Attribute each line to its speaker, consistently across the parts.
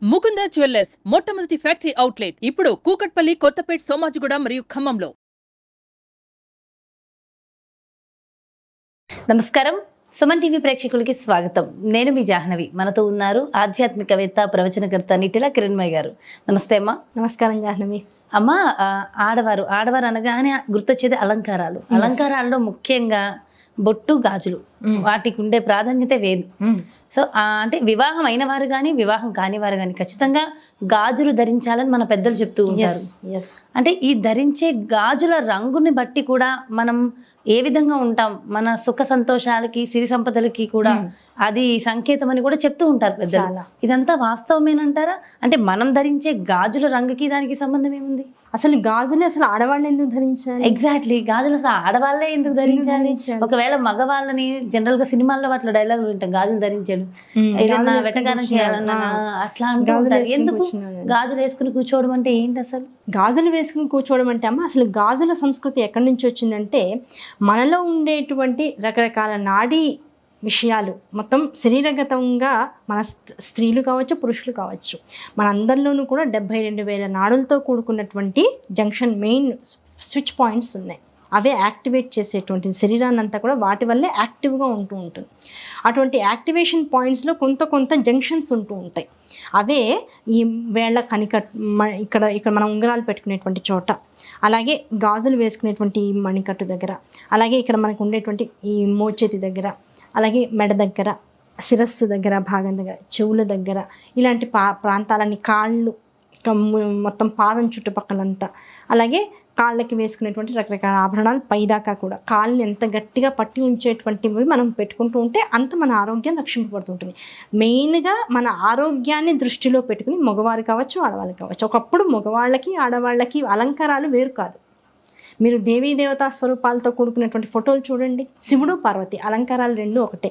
Speaker 1: Mukunda jewellers మొట్టమొదటి factory outlet ఇప్పుడు కూకట్పల్లి, కొత్తపేట్, సోమాజిగూడ మరియు ఖమ్మంలో.
Speaker 2: నమస్కారం, సుమన్ టీవీ ప్రేక్షకులకి స్వాగతం. నేను మీ జాహ్నవి. మనతో ఉన్నారు ఆధ్యాత్మికవేత్త, ప్రవచనకర్త నిటిల కిరణ్మయ్య గారు. నమస్తే అమ్మా.
Speaker 3: నమస్కారం జాహ్నవి.
Speaker 2: అమ్మ, ఆడవారు అనగానే గుర్తొచ్చేది అలంకారాలు. అలంకారాల్లో ముఖ్యంగా బొట్టు, గాజులు, వాటికి ఉండే ప్రాధాన్యత వేరు. సో అంటే వివాహం అయిన వారు కానీ వివాహం కాని వారు కానీ ఖచ్చితంగా గాజులు ధరించాలని మన పెద్దలు చెప్తూ ఉంటారు. అంటే ఈ ధరించే గాజుల రంగుని బట్టి కూడా మనం ఏ విధంగా ఉంటాం, మన సుఖ సంతోషాలకి, సిరి సంపదలకి కూడా అది సంకేతం అని కూడా చెప్తూ ఉంటారు పెద్దలు. ఇదంతా వాస్తవమేనంటారా? అంటే మనం ధరించే గాజుల రంగుకి దానికి సంబంధం ఏముంది?
Speaker 3: అసలు గాజులు అసలు ఆడవాళ్ళు ఎందుకు ధరించాలి?
Speaker 2: ఎగ్జాక్ట్లీ, గాజులు అసలు ఆడవాళ్ళే ఎందుకు ధరించాలి? ఒకవేళ మగవాళ్ళని జనరల్ గా సినిమాల్లో వాటిలో డైలాగులు వింటాం, గాజులు ధరించాడు, ఏదన్నా వెటకారం చేయాలన్నా అట్లా అంటూ ఉంటారు. ఎందుకు గాజులు వేసుకుని కూర్చోవడం అంటే ఏంటి అసలు?
Speaker 3: గాజులు వేసుకుని కూర్చోవడం అంటే అమ్మ, అసలు గాజుల సంస్కృతి ఎక్కడి నుంచి వచ్చిందంటే మనలో ఉండేటువంటి రకరకాల నాడీ విషయాలు మొత్తం శరీరగతంగా మన స్త్రీలు కావచ్చు, పురుషులు కావచ్చు, మన అందరిలోనూ కూడా 72,000 నాడులతో కూడుకున్నటువంటి జంక్షన్ మెయిన్ స్విచ్ పాయింట్స్ ఉన్నాయి. అవే యాక్టివేట్ చేసేటువంటి శరీరాన్ని అంతా కూడా వాటి వల్లే యాక్టివ్గా ఉంటూ ఉంటుంది. అటువంటి యాక్టివేషన్ పాయింట్స్లో కొంత జంక్షన్స్ ఉంటూ ఉంటాయి. అవే ఈ వేళ్ల ఇక్కడ మనం ఉంగరాలు పెట్టుకునేటువంటి చోట, అలాగే గాజులు వేసుకునేటువంటి ఈ మణికట్టు దగ్గర, అలాగే ఇక్కడ మనకు ఉండేటువంటి ఈ మోచేతి దగ్గర, అలాగే మెడ దగ్గర, శిరస్సు దగ్గర భాగం దగ్గర, చెవుల దగ్గర, ఇలాంటి ప్రాంతాలన్నీ, కాళ్ళు మొత్తం పాదం చుట్టుపక్కలంతా, అలాగే కాళ్ళకి వేసుకునేటువంటి రకరకాల ఆభరణాలు పైదాకా కూడా కాళ్ళని ఎంత గట్టిగా పట్టి ఉంచేటువంటివి మనం పెట్టుకుంటూ ఉంటే అంత మన ఆరోగ్యం రక్షింపబడుతుంటుంది. మెయిన్గా మన ఆరోగ్యాన్ని దృష్టిలో పెట్టుకుని మగవారు కావచ్చు, ఆడవాళ్ళు కావచ్చు. ఒకప్పుడు మగవాళ్ళకి ఆడవాళ్ళకి అలంకారాలు వేరు కాదు. మీరు దేవీ దేవతా స్వరూపాలతో కూడుకున్నటువంటి ఫోటోలు చూడండి. శివుడు, పార్వతి అలంకారాలు రెండు ఒకటే,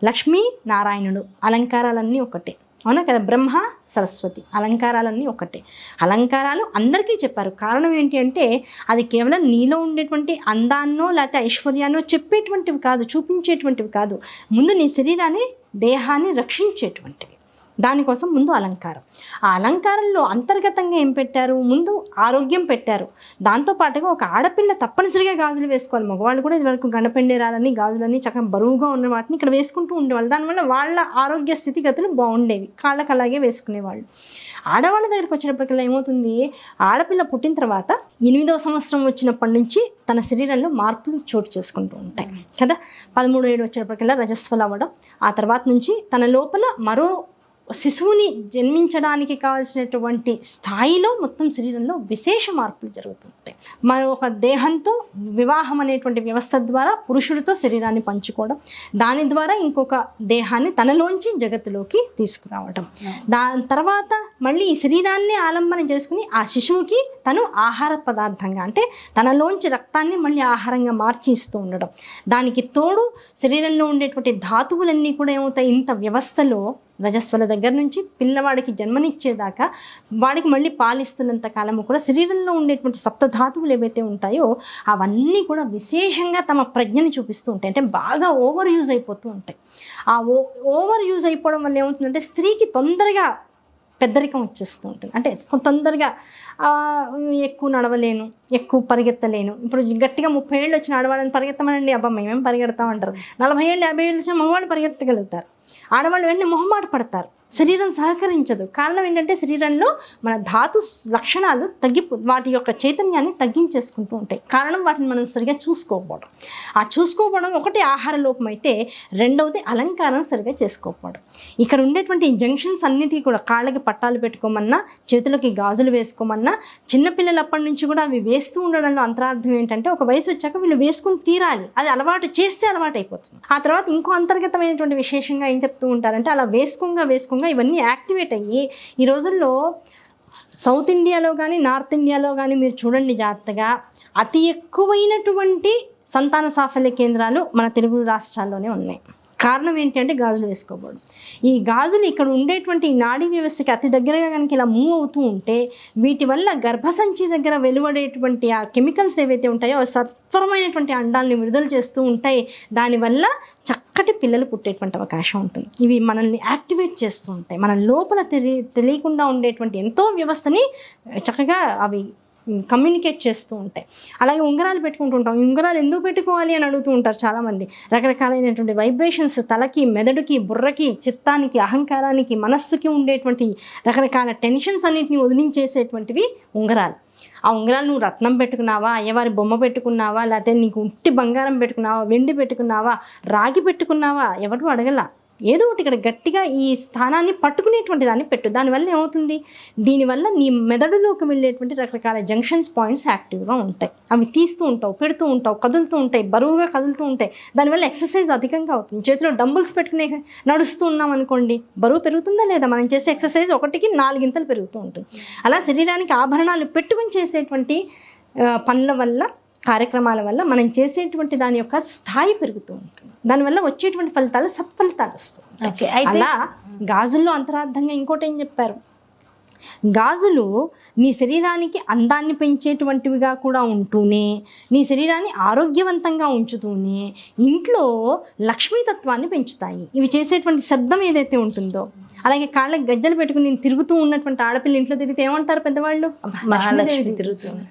Speaker 3: లక్ష్మీ నారాయణుడు అలంకారాలన్నీ ఒకటే, అవునా కదా? బ్రహ్మ, సరస్వతి అలంకారాలన్నీ ఒకటే. అలంకారాలు అందరికీ చెప్పారు. కారణం ఏంటి అంటే అది కేవలం నీలో ఉండేటువంటి అందాన్నో లేకపోతే ఐశ్వర్యాన్నో చెప్పేటువంటివి కాదు, చూపించేటువంటివి కాదు. ముందు నీ శరీరాన్ని, దేహాన్ని రక్షించేటువంటివి. దానికోసం ముందు అలంకారం. ఆ అలంకారంలో అంతర్గతంగా ఏం పెట్టారు? ముందు ఆరోగ్యం పెట్టారు. దాంతోపాటుగా ఒక ఆడపిల్ల తప్పనిసరిగా గాజులు వేసుకోవాలి. మగవాళ్ళు కూడా ఇదివరకు గండపెండేరాలని, గాజులని చక్కగా బరువుగా ఉన్న వాటిని ఇక్కడ వేసుకుంటూ ఉండేవాళ్ళు. దానివల్ల వాళ్ళ ఆరోగ్య స్థితిగతులు బాగుండేవి. కాళ్ళకి అలాగే వేసుకునేవాళ్ళు. ఆడవాళ్ళ దగ్గరికి వచ్చేటప్పటికల్లా ఏమవుతుంది? ఆడపిల్ల పుట్టిన తర్వాత 8వ సంవత్సరం వచ్చినప్పటి నుంచి తన శరీరంలో మార్పులు చోటు చేసుకుంటూ ఉంటాయి కదా. 13 ఏడు వచ్చేటప్పటికల్లా రజస్వలు అవ్వడం, ఆ తర్వాత నుంచి తన లోపల మరో శిశువుని జన్మించడానికి కావాల్సినటువంటి స్థాయిలో మొత్తం శరీరంలో విశేష మార్పులు జరుగుతుంటాయి. మన ఒక దేహంతో వివాహం అనేటువంటి వ్యవస్థ ద్వారా పురుషుడితో శరీరాన్ని పంచుకోవడం, దాని ద్వారా ఇంకొక దేహాన్ని తనలోంచి జగత్తులోకి తీసుకురావడం, దాని తర్వాత మళ్ళీ ఈ శరీరాన్ని ఆలంబన చేసుకుని ఆ శిశువుకి తను ఆహార పదార్థంగా, అంటే తనలోంచి రక్తాన్ని మళ్ళీ ఆహారంగా మార్చి ఇస్తూ ఉండడం. దానికి తోడు శరీరంలో ఉండేటువంటి ధాతువులన్నీ కూడా ఏమవుతాయి? ఇంత వ్యవస్థలో రజస్వల దగ్గర నుంచి పిల్లవాడికి జన్మనిచ్చేదాకా వాడికి మళ్ళీ పాలిస్తున్నంత కాలము కూడా శరీరంలో ఉండేటువంటి సప్తధాతువులు ఏవైతే ఉంటాయో అవన్నీ కూడా విశేషంగా తమ ప్రజ్ఞని చూపిస్తూ ఉంటాయి. అంటే బాగా ఓవర్ యూజ్ అయిపోతూ ఉంటాయి. ఆ ఓవర్ యూజ్ అయిపోవడం వల్ల ఏమవుతుందంటే స్త్రీకి తొందరగా పెద్దరికం వచ్చేస్తూ ఉంటుంది. అంటే తొందరగా ఎక్కువ నడవలేను, ఎక్కువ పరిగెత్తలేను. ఇప్పుడు గట్టిగా 30 ఏళ్ళు వచ్చిన ఆడవాళ్ళని పరిగెత్తమనండి, అబ్బా మేమేం పరిగెడతామంటారు. 40 ఏళ్ళు 50 ఏళ్ళు వచ్చిన మగవాళ్ళు పరిగెత్తగలుగుతారు. ఆడవాళ్ళు వెంటనే మొహమాట పడతారు, శరీరం సహకరించదు. కారణం ఏంటంటే శరీరంలో మన ధాతు లక్షణాలు వాటి యొక్క చైతన్యాన్ని తగ్గించేసుకుంటూ ఉంటాయి. కారణం వాటిని మనం సరిగా చూసుకోకపోవడం. ఆ చూసుకోకపోవడం ఒకటి ఆహార లోపం అయితే, రెండవది అలంకారం సరిగా చేసుకోకపోవడం. ఇక్కడ ఉండేటువంటి జంక్షన్స్ అన్నిటికీ కూడా కాళ్ళకి పట్టాలు పెట్టుకోమన్నా, చేతులకి గాజులు వేసుకోమన్నా, చిన్నపిల్లలప్పటి నుంచి కూడా అవి వేస్తూ ఉండడంలో అంతరార్థం ఏంటంటే ఒక వయసు వచ్చాక వీళ్ళు వేసుకుని తీరాలి. అది అలవాటు చేస్తే అలవాటు అయిపోతుంది. ఆ తర్వాత ఇంకో అంతర్గతమైనటువంటి విశేషంగా ఏం చెప్తూ ఉంటారంటే అలా వేసుకోగా ఇవన్నీ యాక్టివేట్ అయ్యి ఈ రోజుల్లో సౌత్ ఇండియాలో కానీ నార్త్ ఇండియాలో కానీ మీరు చూడండి జాగ్రత్తగా, అతి ఎక్కువైనటువంటి సంతాన సాఫల్య కేంద్రాలు మన తెలుగు రాష్ట్రాల్లోనే ఉన్నాయి. కారణం ఏంటి అంటే గాజులు వేసుకోకూడదు. ఈ గాజులు ఇక్కడ ఉండేటువంటి ఈ నాడీ వ్యవస్థకి అతి దగ్గరగా కనుక ఇలా మూవ్ అవుతూ ఉంటే వీటి వల్ల గర్భసంచి దగ్గర వెలువడేటువంటి ఆ కెమికల్స్ ఏవైతే ఉంటాయో అవి సత్వరమైనటువంటి అండాలని విడుదల చేస్తూ ఉంటాయి. దానివల్ల చక్కటి పిల్లలు పుట్టేటువంటి అవకాశం ఉంటుంది. ఇవి మనల్ని యాక్టివేట్ చేస్తూ ఉంటాయి. మన లోపల తెలియకుండా ఉండేటువంటి ఎంతో వ్యవస్థని చక్కగా అవి కమ్యూనికేట్ చేస్తూ ఉంటాయి. అలాగే ఉంగరాలు పెట్టుకుంటూ ఉంటాం. ఉంగరాలు ఎందుకు పెట్టుకోవాలి అని అడుగుతూ ఉంటారు చాలామంది. రకరకాలైనటువంటి వైబ్రేషన్స్ తలకి, మెదడుకి, బుర్రకి, చిత్తానికి, అహంకారానికి, మనస్సుకి ఉండేటువంటి రకరకాల టెన్షన్స్ అన్నింటినీ వదిలించేసేటువంటివి ఉంగరాలు. ఆ ఉంగరాలు నువ్వు రత్నం పెట్టుకున్నావా, అయ్యవారి బొమ్మ పెట్టుకున్నావా, లేకపోతే నీకు ఉట్టి బంగారం పెట్టుకున్నావా, వెండి పెట్టుకున్నావా, రాగి పెట్టుకున్నావా, ఎవరు అడగల. ఏదో ఒకటి ఇక్కడ గట్టిగా ఈ స్థానాన్ని పట్టుకునేటువంటి దాన్ని పెట్టు. దానివల్ల ఏమవుతుంది, దీనివల్ల నీ మెదడులోకి వెళ్ళేటువంటి రకరకాల జంక్షన్స్ పాయింట్స్ యాక్టివ్గా ఉంటాయి. అవి తీస్తూ ఉంటావు, పెడుతూ ఉంటావు, కదులుతూ ఉంటాయి, బరువుగా కదులుతూ ఉంటాయి. దానివల్ల ఎక్సర్సైజ్ అధికంగా అవుతుంది. చేతిలో డంబుల్స్ పెట్టుకునే నడుస్తూ ఉన్నాం అనుకోండి, బరువు పెరుగుతుందా లేదా? మనం చేసే ఎక్సర్సైజ్ 1కి 4 ఇంతలు పెరుగుతూ ఉంటుంది. అలా శరీరానికి ఆభరణాలు పెట్టుకుని చేసేటువంటి పనుల వల్ల, కార్యక్రమాల వల్ల మనం చేసేటువంటి దాని యొక్క స్థాయి పెరుగుతూ ఉంటుంది. దానివల్ల వచ్చేటువంటి ఫలితాలు సత్ఫలితాలు వస్తాయి. అలా గాజుల్లో అంతరార్థంగా ఇంకోటి ఏం చెప్పారు, గాజులు నీ శరీరానికి అందాన్ని పెంచేటువంటివిగా కూడా ఉంటూనే, నీ శరీరాన్ని ఆరోగ్యవంతంగా ఉంచుతూనే ఇంట్లో లక్ష్మీతత్వాన్ని పెంచుతాయి. ఇవి చేసేటువంటి శబ్దం ఏదైతే ఉంటుందో, అలాగే కాళ్ళకి గజ్జలు పెట్టుకుని నేను తిరుగుతూ ఉన్నటువంటి ఆడపిల్ల ఇంట్లో తిరిగితే ఏమంటారు పెద్దవాళ్ళు, మహాలక్ష్మి తిరుగుతుంది.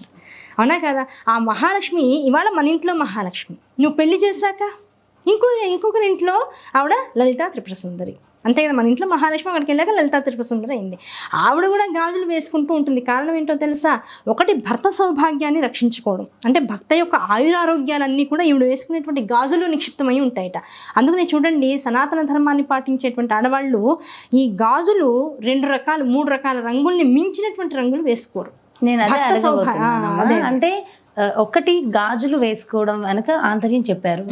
Speaker 3: అవునా కదా? ఆ మహాలక్ష్మి ఇవాళ మన ఇంట్లో మహాలక్ష్మి. నువ్వు పెళ్లి చేశాక ఇంకొకరి ఇంట్లో ఆవిడ లలితా త్రిపుర సుందరి. అంతే కదా, మన ఇంట్లో మహాలక్ష్మి, అక్కడికి వెళ్ళాక లలితా త్రిపుర సుందరి అయింది. ఆవిడ కూడా గాజులు వేసుకుంటూ ఉంటుంది. కారణం ఏంటో తెలుసా? ఒకటి, భర్త సౌభాగ్యాన్ని రక్షించుకోవడం. అంటే భర్త యొక్క ఆయురారోగ్యాలన్నీ కూడా ఈవిడ వేసుకునేటువంటి గాజులు నిక్షిప్తమై ఉంటాయట. అందుకనే చూడండి, సనాతన ధర్మాన్ని పాటించేటువంటి ఆడవాళ్ళు ఈ గాజులు 2 రకాలు 3 రకాల రంగుల్ని మించినటువంటి రంగులు వేసుకోరు.
Speaker 2: నేను అదే అంటే ఒకటి గాజులు వేసుకోవడం వెనక ఆంతర్యం చెప్పారు.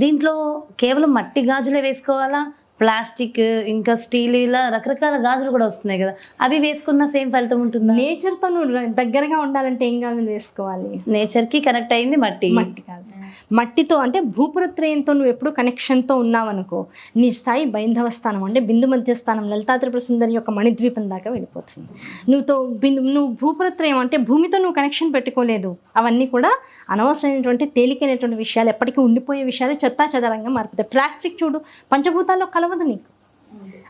Speaker 2: దీంట్లో కేవలం మట్టి గాజులే వేసుకోవాలా, ప్లాస్టిక్ ఇంకా స్టీల్ ఇలా రకరకాల గాజులు కూడా వస్తున్నాయి కదా, అవి వేసుకున్న సేమ్ ఫలితం ఉంటుందా?
Speaker 3: నేచర్తో నువ్వు దగ్గరగా ఉండాలంటే ఏం గాజులు వేసుకోవాలి?
Speaker 2: నేచర్కి కనెక్ట్ అయింది మట్టి
Speaker 3: గాజు. మట్టితో అంటే భూపురత్రయంతో నువ్వు ఎప్పుడు కనెక్షన్తో ఉన్నావనుకో, నీ స్థాయి బైంధవ స్థానం అంటే బిందు మధ్యస్థానం లలితా త్రిపుర సుందరి యొక్క మణిద్వీపం దాకా వెళ్ళిపోతుంది. నువ్వు భూపురత్రయం అంటే భూమితో నువ్వు కనెక్షన్ పెట్టుకోలేదు. అవన్నీ కూడా అనవసరమైనటువంటి తేలికైనటువంటి విషయాలు, ఎప్పటికీ ఉండిపోయే విషయాలు చెత్తా చెదరంగా మారిపోతాయి. ప్లాస్టిక్ చూడు, పంచభూతాల్లో కలవదు నీకు,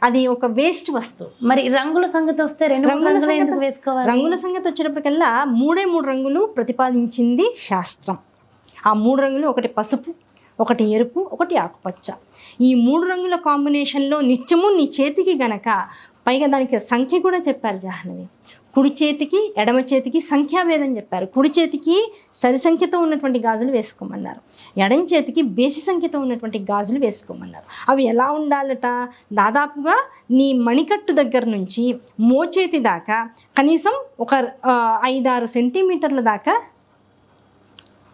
Speaker 3: అది ఒక వేస్ట్ వస్తువు.
Speaker 2: మరి రంగుల సంగతి వస్తే
Speaker 3: రంగుల సంగతి వచ్చేటప్పటికల్లా 3 రంగులు ప్రతిపాదించింది శాస్త్రం. ఆ 3 రంగులు, ఒకటి పసుపు, ఒకటి ఎరుపు, ఒకటి ఆకుపచ్చ. ఈ 3 రంగుల కాంబినేషన్లో నిత్యము నీ చేతికి గనక, పైగా దానికి సంఖ్య కూడా చెప్పారు జాహ్నవి. కుడి చేతికి ఎడమ చేతికి సంఖ్యాభేదం చెప్పారు. కుడి చేతికి సరి సంఖ్యతో ఉన్నటువంటి గాజులు వేసుకోమన్నారు, ఎడమ చేతికి బేసి సంఖ్యతో ఉన్నటువంటి గాజులు వేసుకోమన్నారు. అవి ఎలా ఉండాలట? దాదాపుగా నీ మణికట్టు దగ్గర నుంచి మోచేతి దాకా కనీసం ఒక 5-6 సెంటీమీటర్ల దాకా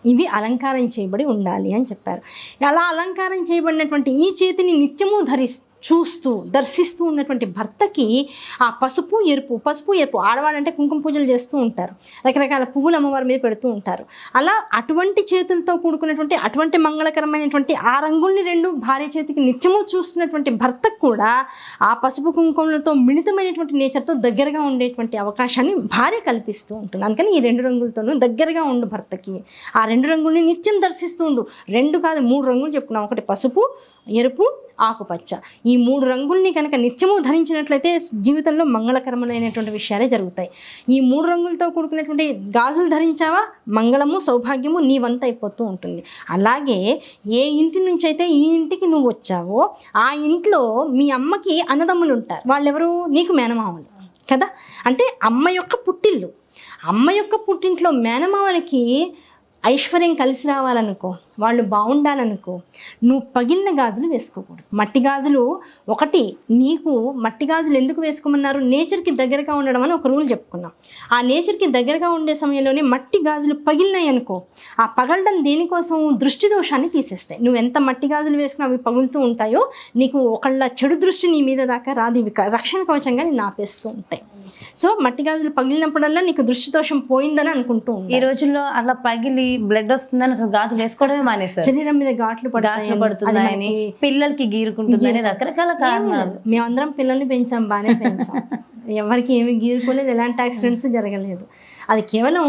Speaker 3: ఇవి అలంకారం చేయబడి ఉండాలి అని చెప్పారు. అలా అలంకారం చేయబడినటువంటి ఈ చేతిని నిత్యము దర్శిస్తూ ఉన్నటువంటి భర్తకి ఆ పసుపు ఎరుపు, ఆడవాళ్ళంటే కుంకుమ పూజలు చేస్తూ ఉంటారు, రకరకాల పువ్వులు అమ్మవారి మీద పెడుతూ ఉంటారు. అలా అటువంటి చేతులతో కూడుకున్నటువంటి అటువంటి మంగళకరమైనటువంటి ఆ రంగుల్ని 2 భార్య చేతికి నిత్యము చూస్తున్నటువంటి భర్తకు కూడా ఆ పసుపు కుంకుమలతో మిళితమైనటువంటి నేచర్తో దగ్గరగా ఉండేటువంటి అవకాశాన్ని భార్య కల్పిస్తూ ఉంటుంది. అందుకని ఈ 2 రంగులతోనూ దగ్గరగా ఉండు భర్తకి. ఆ 2 రంగుల్ని నిత్యం దర్శిస్తూ ఉండు. 2 కాదు 3 రంగులు చెప్పుకున్నాం, ఒకటి పసుపు, ఎరుపు, ఆకుపచ్చ. ఈ 3 రంగుల్ని కనుక నిత్యము ధరించినట్లయితే జీవితంలో మంగళకరమైనటువంటి విషయాలే జరుగుతాయి. ఈ 3 రంగులతో కూడుకున్నటువంటి గాజులు ధరించావా, మంగళము సౌభాగ్యము నీ వంత అయిపోతూ ఉంటుంది. అలాగే ఏ ఇంటి నుంచి అయితే ఈ ఇంటికి నువ్వు వచ్చావో ఆ ఇంట్లో మీ అమ్మకి అన్నదమ్ములు ఉంటారు. వాళ్ళెవరు? నీకు మేనమామలు కదా. అంటే అమ్మ యొక్క పుట్టిల్లు. అమ్మ యొక్క పుట్టింట్లో మేనమామలకి ఐశ్వర్యం కలిసి రావాలనుకో, వాళ్ళు బాగుండాలనుకో, నువ్వు పగిలిన గాజులు వేసుకోకూడదు. మట్టి గాజులు, ఒకటి నీకు మట్టి గాజులు ఎందుకు వేసుకోమన్నారు? నేచర్కి దగ్గరగా ఉండడం అని ఒక రూల్ చెప్పుకున్నాం. ఆ నేచర్కి దగ్గరగా ఉండే సమయంలోనే మట్టి గాజులు పగిలినాయి అనుకో, ఆ పగలడం దేనికోసం? దృష్టి దోషాన్ని తీసేస్తాయి. నువ్వు ఎంత మట్టి గాజులు వేసుకుని అవి పగులుతూ ఉంటాయో నీకు ఒకళ్ళ చెడు దృష్టి నీ మీద దాకా రాదు. ఇవి రక్షణ కవచంగా నేను ఆపేస్తూ ఉంటాయి. సో మట్టి గాజులు పగిలినప్పుడల్లా నీకు దృష్టి దోషం పోయిందని అనుకుంటూ
Speaker 2: ఈ రోజుల్లో అట్లా పగిలి బ్లడ్ వస్తుందని అసలు గాజులు వేసుకోవడమే మానేస్తారు.
Speaker 3: శరీరం మీద ఘాట్లు
Speaker 2: పడుతున్నాయని, పిల్లలకి గీరుకుంటుందని రకరకాల కారణాలు.
Speaker 3: మేమందరం పిల్లల్ని పెంచాం, బాగానే పెంచాం, ఎవరికి ఏమి గీరుకోలేదు, ఎలాంటి యాక్సిడెంట్స్ జరగలేదు. అది కేవలం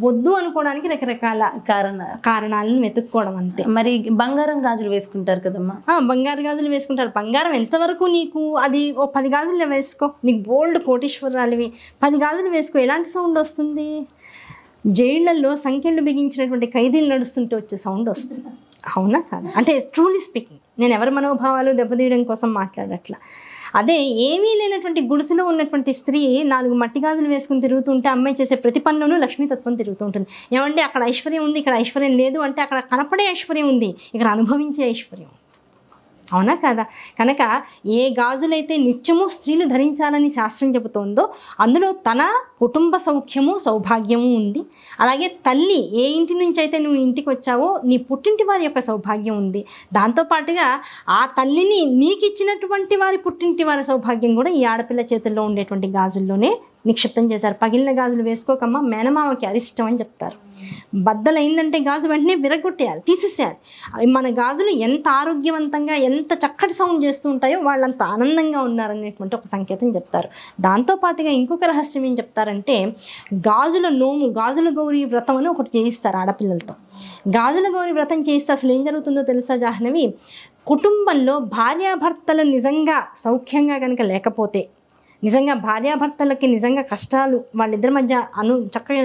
Speaker 3: వద్దు అనుకోవడానికి రకరకాల కారణాలను వెతుక్కోవడం అంతే.
Speaker 2: మరి బంగారం గాజులు వేసుకుంటారు కదమ్మా?
Speaker 3: బంగారు గాజులు వేసుకుంటారు. బంగారం ఎంతవరకు నీకు, అది ఓ 10 గాజులు వేసుకో, నీకు బోల్డ్ కోటీశ్వరాలివి, 10 గాజులు వేసుకో, ఎలాంటి సౌండ్ వస్తుంది? జైళ్లలో సంఖ్యలు బిగించినటువంటి ఖైదీలు నడుస్తుంటే వచ్చే సౌండ్ వస్తుంది, అవునా కాదు? అంటే ట్రూలీ స్పీకింగ్, నేను ఎవరి మనోభావాలు దెబ్బతీయడం కోసం మాట్లాడట్లా. అదే ఏమీ లేనటువంటి గుడిసెలో ఉన్నటువంటి స్త్రీ 4 మట్టి గాజులు వేసుకుని తిరుగుతుంటే అమ్మాయి చేసే ప్రతి పనిలోనూ లక్ష్మీతత్వం తిరుగుతూ ఉంటుంది. ఏమంటే అక్కడ ఐశ్వర్యం ఉంది, ఇక్కడ ఐశ్వర్యం లేదు అంటే అక్కడ కనపడే ఐశ్వర్యం ఉంది, ఇక్కడ అనుభవించే ఐశ్వర్యం, అవునా కాదా? కనుక ఏ గాజులైతే నిత్యము స్త్రీలు ధరించాలని శాస్త్రం చెబుతోందో అందులో తన కుటుంబ సౌఖ్యము సౌభాగ్యము ఉంది. అలాగే తల్లి, ఏ ఇంటి నుంచి అయితే నువ్వు ఇంటికి వచ్చావో నీ పుట్టింటి వారి యొక్క సౌభాగ్యం ఉంది. దాంతోపాటుగా ఆ తల్లిని నీకు ఇచ్చినటువంటి వారి పుట్టింటి వారి సౌభాగ్యం కూడా ఈ ఆడపిల్ల చేతుల్లో ఉండేటువంటి గాజుల్లోనే నిక్షిప్తం చేశారు. పగిలిన గాజులు వేసుకోకమ్మా, మేనమామకి అరిష్టం అని చెప్తారు. బద్దలైందంటే గాజు వెంటనే విరగొట్టేయాలి, తీసేసేయాలి. అవి మన గాజులు ఎంత ఆరోగ్యవంతంగా ఎంత చక్కటి సౌండ్ చేస్తూ ఉంటాయో వాళ్ళంత ఆనందంగా ఉన్నారనేటువంటి ఒక సంకేతం చెప్తారు. దాంతోపాటుగా ఇంకొక రహస్యం ఏం చెప్తారంటే, గాజుల నోము, గాజుల గౌరీ వ్రతం అని ఒకటి చేయిస్తారు ఆడపిల్లలతో. గాజుల గౌరీ వ్రతం చేయిస్తే అసలు ఏం జరుగుతుందో తెలుసా జాహ్నవి? కుటుంబంలో భార్యాభర్తలు నిజంగా సౌఖ్యంగా కనుక లేకపోతే, నిజంగా భార్యాభర్తలకి నిజంగా కష్టాలు, వాళ్ళిద్దరి మధ్య చక్కగా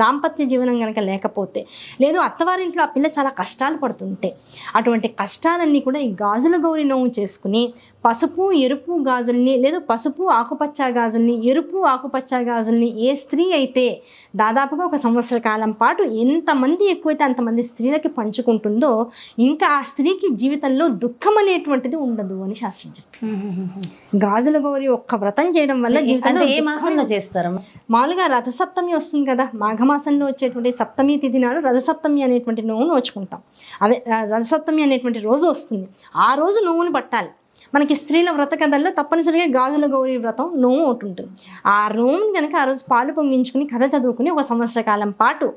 Speaker 3: దాంపత్య జీవనం కనుక లేకపోతే, లేదు అత్తవారింట్లో ఆ పిల్ల చాలా కష్టాలు పడుతుంటే, అటువంటి కష్టాలన్నీ కూడా ఈ గాజుల గౌరీ నోము చేసుకుని పసుపు ఎరుపు గాజుల్ని, లేదు పసుపు ఆకుపచ్చ గాజుల్ని, ఎరుపు ఆకుపచ్చ గాజుల్ని ఏ స్త్రీ అయితే దాదాపుగా 1 సంవత్సర కాలం పాటు ఎంతమంది ఎక్కువైతే అంతమంది స్త్రీలకి పంచుకుంటుందో ఇంకా ఆ స్త్రీకి జీవితంలో దుఃఖం అనేటువంటిది ఉండదు అని శాస్త్రం చెప్తుంది. గాజుల గౌరీ ఒక్క వ్రతం చేయడం వల్ల జీవితంలో
Speaker 2: ఏ మాసంలో చేస్తారు?
Speaker 3: మామూలుగా రథసప్తమి వస్తుంది కదా, మాఘమాసంలో వచ్చేటువంటి సప్తమి తిథి నాడు రథసప్తమి అనేటువంటి నోవు నోచుకుంటాం. అదే రథసప్తమి అనేటువంటి రోజు వస్తుంది, ఆ రోజు నోవును పట్టాలి. మనకి స్త్రీల వ్రత కథల్లో తప్పనిసరిగా గాజుల గౌరీ వ్రతం నోము ఒకటి ఉంటుంది. ఆ నోముని కనుక ఆ రోజు పాలు పొంగించుకుని కథ చదువుకుని 1 సంవత్సర కాలం పాటు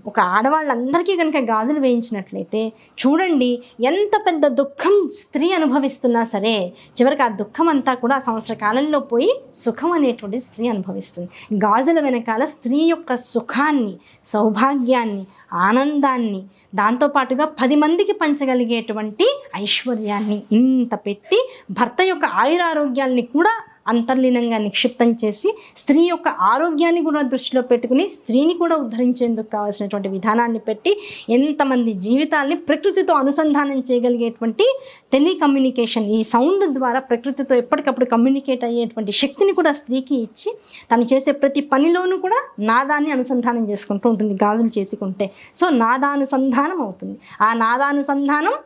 Speaker 3: ఒక ఆడవాళ్ళందరికీ కనుక గాజులు వేయించినట్లయితే చూడండి ఎంత పెద్ద దుఃఖం స్త్రీ అనుభవిస్తున్నా సరే చివరికి ఆ దుఃఖం అంతా కూడా ఆ సంవత్సర కాలంలో పోయి సుఖం అనేటువంటి స్త్రీ అనుభవిస్తుంది. గాజుల వెనకాల స్త్రీ యొక్క సుఖాన్ని, సౌభాగ్యాన్ని, ఆనందాన్ని, దాంతోపాటుగా 10 మందికి పంచగలిగేటువంటి ఐశ్వర్యాన్ని ఇంత పెట్టి భర్త యొక్క ఆయురారోగ్యాల్ని కూడా అంతర్లీనంగా నిక్షిప్తం చేసి స్త్రీ యొక్క ఆరోగ్యాన్ని కూడా దృష్టిలో పెట్టుకుని స్త్రీని కూడా ఉద్ధరించేందుకు కావాల్సినటువంటి విధానాన్ని పెట్టి ఎంతమంది జీవితాల్ని ప్రకృతితో అనుసంధానం చేయగలిగేటువంటి టెలికమ్యూనికేషన్, ఈ సౌండ్ ద్వారా ప్రకృతితో ఎప్పటికప్పుడు కమ్యూనికేట్ అయ్యేటువంటి శక్తిని కూడా స్త్రీకి ఇచ్చి తను చేసే ప్రతి పనిలోనూ కూడా నాదాన్ని అనుసంధానం చేసుకుంటూ ఉంటుంది గాజులు చేతికుంటే. సో నాదానుసంధానం అవుతుంది. ఆ నాదానుసంధానం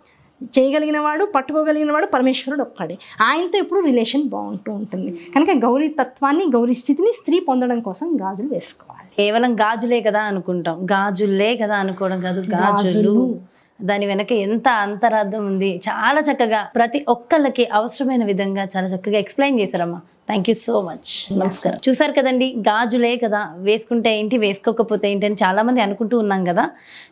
Speaker 3: చేయగలిగిన వాడు, పట్టుకోగలిగిన వాడు పరమేశ్వరుడు ఒక్కడే. ఆయనతో ఎప్పుడు రిలేషన్ బాగుంటూ ఉంటుంది. కనుక గౌరీ తత్వాన్ని, గౌరీ స్థితిని స్త్రీ పొందడం కోసం గాజులు వేసుకోవాలి.
Speaker 2: కేవలం గాజులే కదా అనుకుంటాం, గాజులే కదా అనుకోవడం కాదు, గాజులు దాని వెనక ఎంత అంతరార్థం ఉంది. చాలా చక్కగా ప్రతి ఒక్కళ్ళకి అవసరమైన విధంగా చాలా చక్కగా ఎక్స్ప్లెయిన్ చేశారమ్మా. Thank you so much. నమస్కారం. చూసారు కదండి, గాజులే కదా, వేసుకుంటే ఏంటి వేసుకోకపోతే ఏంటి అని చాలా మంది అనుకుంటూ ఉన్నాం కదా.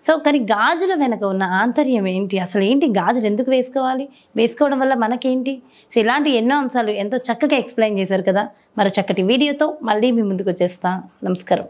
Speaker 2: సో కానీ గాజుల వెనక ఉన్న ఆంతర్యం ఏంటి, అసలు ఏంటి, గాజులు ఎందుకు వేసుకోవాలి, వేసుకోవడం వల్ల మనకేంటి, సో ఇలాంటి ఎన్నో అంశాలు ఎంతో చక్కగా ఎక్స్ప్లెయిన్ చేశారు కదా. మరో చక్కటి వీడియోతో మళ్ళీ మీ ముందుకు వచ్చేస్తా. నమస్కారం.